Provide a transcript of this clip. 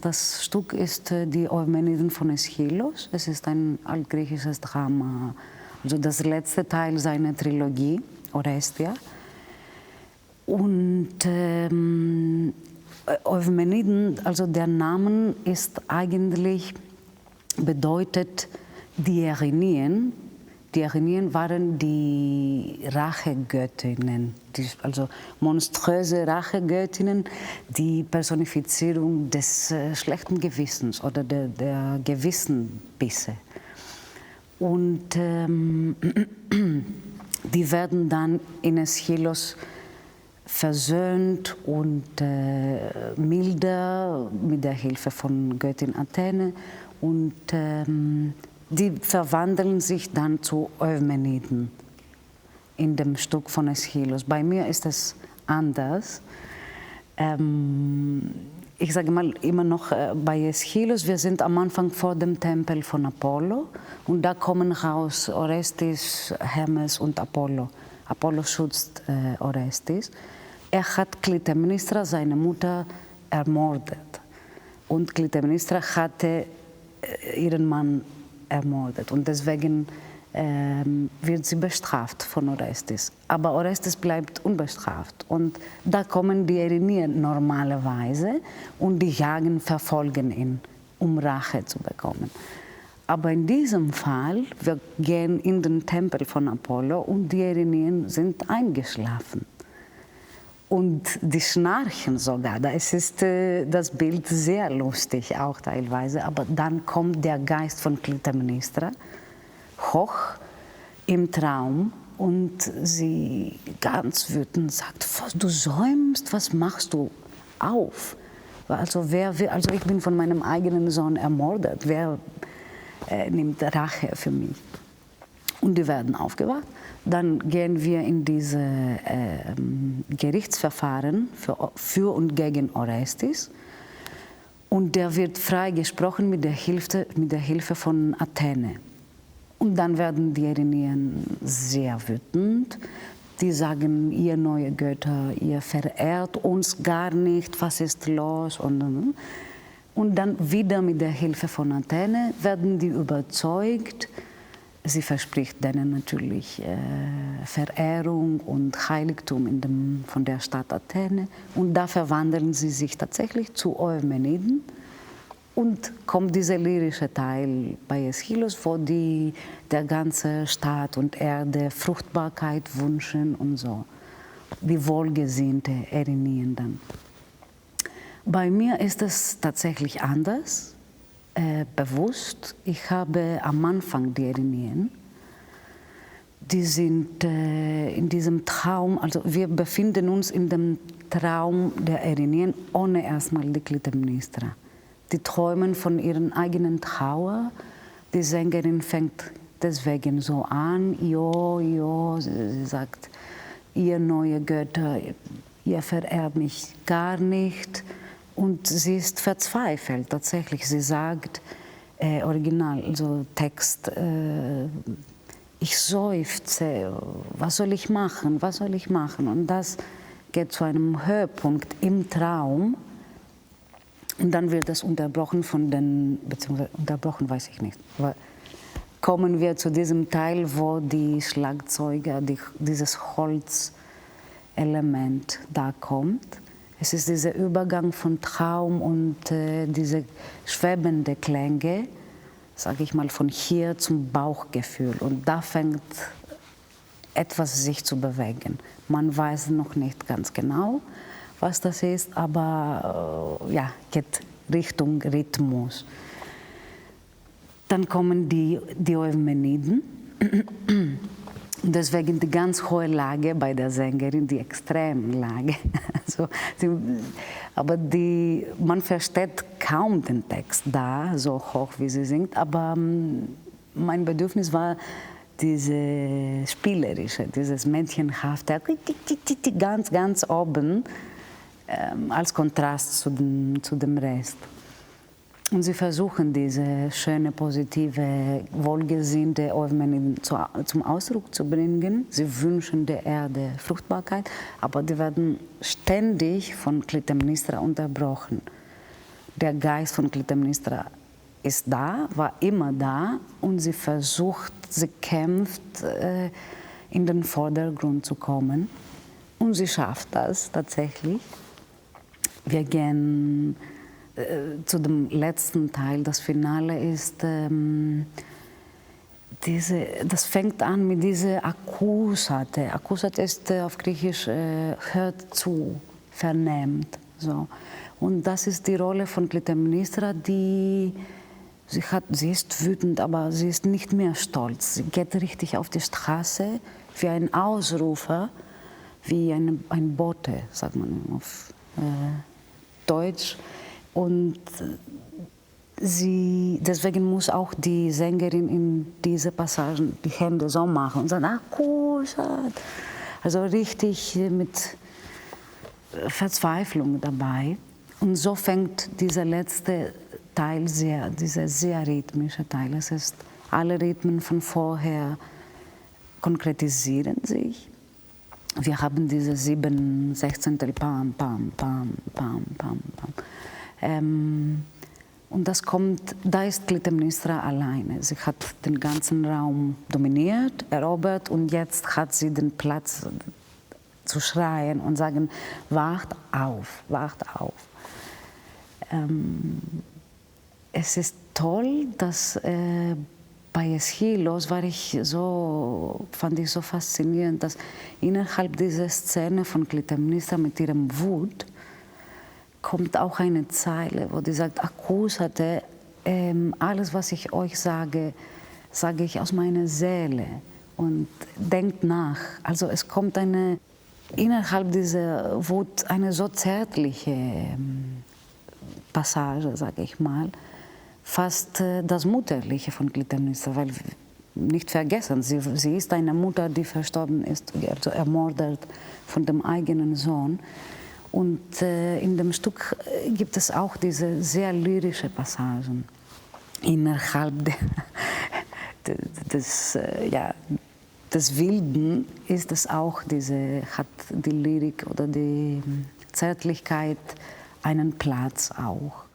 Das Stück ist die Eumeniden von Aeschylus. Es ist ein altgriechisches Drama, also das letzte Teil seiner Trilogie, Orestia. Und Eumeniden, also der Name ist eigentlich, bedeutet die Erinien. Die Erinien waren die Rachegöttinnen, also monströse Rachegöttinnen, die Personifizierung des schlechten Gewissens oder der Gewissenbisse. Und die werden dann in Aeschylus versöhnt und milder mit der Hilfe von Göttin Athene. Und die verwandeln sich dann zu Eumeniden in dem Stück von Aeschylus. Bei mir ist es anders. Ich sage mal immer noch bei Aeschylus, wir sind am Anfang vor dem Tempel von Apollo und da kommen raus Orestes, Hermes und Apollo. Apollo schützt Orestes. Er hat Klytämnestra, seine Mutter, ermordet. Und Klytämnestra hatte ihren Mann ermordet und deswegen wird sie bestraft von Orestes. Aber Orestes bleibt unbestraft und da kommen die Erinien normalerweise und die jagen, verfolgen ihn, um Rache zu bekommen. Aber in diesem Fall, wir gehen in den Tempel von Apollo und die Erinien sind eingeschlafen. Und die schnarchen sogar. Es ist das Bild sehr lustig, auch teilweise. Aber dann kommt der Geist von Klytämnestra hoch im Traum und sie ganz wütend sagt, du säumst, was machst du? Auf! Also ich bin von meinem eigenen Sohn ermordet. Wer nimmt Rache für mich? Und die werden aufgewacht. Dann gehen wir in diese Gerichtsverfahren für und gegen Orestes. Und der wird freigesprochen mit der Hilfe von Athene. Und dann werden die Erinien sehr wütend. Die sagen, ihr neue Götter, ihr verehrt uns gar nicht, was ist los? Und dann wieder mit der Hilfe von Athene werden die überzeugt. Sie verspricht denen natürlich Verehrung und Heiligtum von der Stadt Athene. Und da verwandeln sie sich tatsächlich zu Eumeniden. Und kommt dieser lyrische Teil bei Aeschylus, wo der ganze Staat und Erde Fruchtbarkeit wünschen und so. Die wohlgesinnte Erinien dann. Bei mir ist es tatsächlich anders. Bewusst. Ich habe am Anfang die Erinien, die sind in diesem Traum, also wir befinden uns in dem Traum der Erinien ohne erstmal die Klytämnestra. Die träumen von ihren eigenen Trauer. Die Sängerin fängt deswegen so an, sie sagt, ihr neue Götter, ihr verehrt mich gar nicht. Und sie ist verzweifelt tatsächlich. Sie sagt, original, also Text, ich seufze, was soll ich machen, was soll ich machen? Und das geht zu einem Höhepunkt im Traum. Und dann wird das unterbrochen beziehungsweise unterbrochen weiß ich nicht. Aber kommen wir zu diesem Teil, wo die Schlagzeuger, dieses Holzelement da kommt. Es ist dieser Übergang von Traum und diese schwebende Klänge, sage ich mal, von hier zum Bauchgefühl. Und da fängt etwas sich zu bewegen. Man weiß noch nicht ganz genau, was das ist, aber geht Richtung Rhythmus. Dann kommen die Eumeniden. Deswegen die ganz hohe Lage bei der Sängerin, die Extremlage. Also, aber man versteht kaum den Text da, so hoch wie sie singt. Aber mein Bedürfnis war diese spielerische, dieses mädchenhafte, ganz, ganz oben, als Kontrast zu dem Rest. Und sie versuchen, diese schöne, positive, wohlgesinnte Eumeniden zum Ausdruck zu bringen. Sie wünschen der Erde Fruchtbarkeit, aber die werden ständig von Klytämnestra unterbrochen. der Geist von Clytemnestra ist da, war immer da und sie versucht, sie kämpft, in den Vordergrund zu kommen. Und sie schafft das tatsächlich. Wir gehen zu dem letzten Teil. Das Finale ist, das fängt an mit dieser Akkusate. Akkusate ist auf Griechisch hört zu, vernehmt. So. Und das ist die Rolle von Clytemnestra, sie ist wütend, aber sie ist nicht mehr stolz. Sie geht richtig auf die Straße wie ein Ausrufer, wie ein Bote, sagt man auf Deutsch. Und deswegen muss auch die Sängerin in diese Passagen die Hände so machen und sagen, Akkusat. Also richtig mit Verzweiflung dabei. Und so fängt dieser letzte Teil, dieser sehr rhythmische Teil. Es ist, alle Rhythmen von vorher konkretisieren sich. Wir haben diese 7 Sechzehntel, pam, pam, pam, pam, pam, pam. Und da ist Clytemnestra alleine. Sie hat den ganzen Raum dominiert, erobert und jetzt hat sie den Platz zu schreien und sagen, wacht auf, wacht auf. Es ist toll, dass bei Aeschylus fand ich so faszinierend, dass innerhalb dieser Szene von Clytemnestra mit ihrem Wut kommt auch eine Zeile, wo die sagt, Akkusate, alles, was ich euch sage, sage ich aus meiner Seele und denkt nach. Also es kommt innerhalb dieser Wut eine so zärtliche Passage, sage ich mal, fast das Mütterliche von Clytemnestra, weil nicht vergessen, sie ist eine Mutter, die verstorben ist, also ermordet von dem eigenen Sohn. Und in dem Stück gibt es auch diese sehr lyrische Passagen. Innerhalb des Wilden ist es auch hat die Lyrik oder die Zärtlichkeit einen Platz auch.